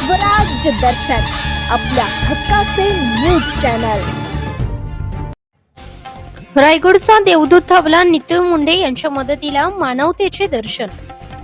स्वराज्य दर्शन आपल्या हक्काचे न्यूज चॅनल। रायगडचा देवदूत थावला नितू मुंडे यांच्या मदतीला मानवतेचे दर्शन।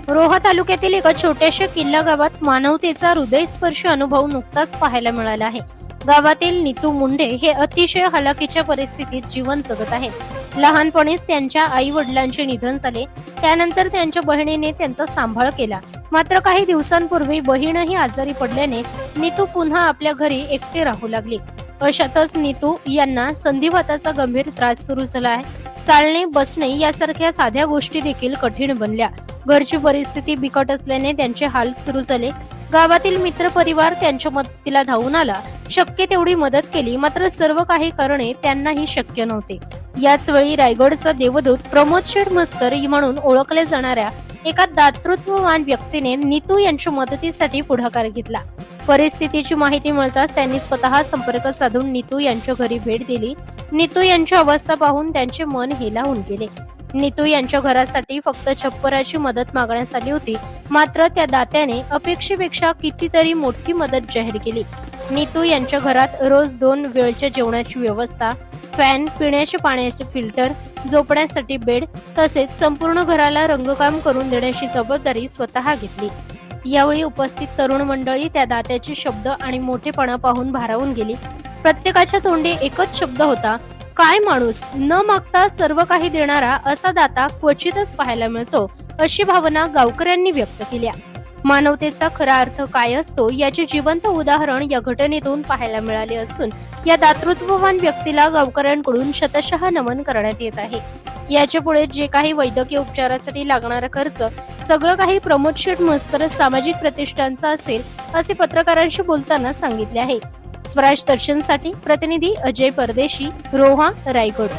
रोहा तालुक्यातील एका छोट्याशा किल्ला गावात मानवतेचा हृदयस्पर्शी अनुभव नुकताच पाहायला मिळाला आहे। गावातील नितू मुंडे हे अतिशय हलाखीच्या परिस्थितीत जीवन जगत आहेत। लहानपणीच त्यांच्या आई वडिलांचे निधन झाले, त्यानंतर त्यांच्या बहिणीने त्यांचा सांभाळ केला। मात्र काही दिवसांपूर्वी बहीणही आजारी पडल्याने नितू पुन्हा आपल्या घरी एकटे राहू लागली। अशातच नितू यांना संधिवाताचा गंभीर त्रास सुरू झाला आहे। चालणे बसणे यासारख्या साध्या गोष्टी देखील कठीण बनल्या। घरची परिस्थिती बिकट असल्याने त्यांचे हाल सुरू झाले। गावातील मित्र परिवार त्यांच्या मदतीला धावून आला, शक्य तेवढी मदत केली, मात्र सर्व काही करणे त्यांनाही शक्य नव्हते। याच वेळी रायगडचा देवदूत प्रमोद शेठ मस्कर म्हणून ओळखले जाणाऱ्या एका दातृत्ववान व्यक्तीने नितू यांच्या मदतीसाठी पुढाकार घेतला। परिस्थितीची माहिती मिळताच त्यांनी स्वतः संपर्क साधून नितू यांच्या घरी भेट दिली। नितू यांची अवस्था पाहून त्यांचे मन हेलावून गेले। नितू यांच्या घरासाठी फक्त छप्पराची मदत मागण्यात आली होती, मात्र त्या दात्याने अपेक्षेपेक्षा कितीतरी मोठी मदत जाहीर केली। नितू यांच्या घरात रोज 2 वेळच्या जेवणाची व्यवस्था, फॅन, पिण्याच्या पाण्याचे फिल्टर, झोपण्यासाठी बेड तसेच संपूर्ण घराला रंगकाम करून देण्याची जबाबदारी स्वतः घेतली। यावेळी उपस्थित तरुण मंडळी त्या दात्याचे शब्द आणि मोठेपणा पाहून भारावून गेली। प्रत्येकाच्या तोंडी एकच शब्द होता, काय माणूस, न मागता सर्व काही देणारा असा दाता क्वचितच पाहायला मिळतो, अशी भावना गावकऱ्यांनी व्यक्त केल्या। मानवतेचा खरा अर्थ काय असतो याचे जिवंत उदाहरण या घटनेतून पाहायला मिळाले असून या दातृत्ववान व्यक्तीला गावकऱ्यांकडून शतशः नमन करण्यात येत आहे। याच्या पुढे जे काही वैद्यकीय उपचारासाठी लागणारा खर्च सगळं काही प्रमोद शेठ मस्कर सामाजिक प्रतिष्ठानचा असेल, असे पत्रकारांशी बोलताना सांगितले आहे। स्वराज दर्शनसाठी प्रतिनिधी अजय परदेशी, रोहा, रायगड।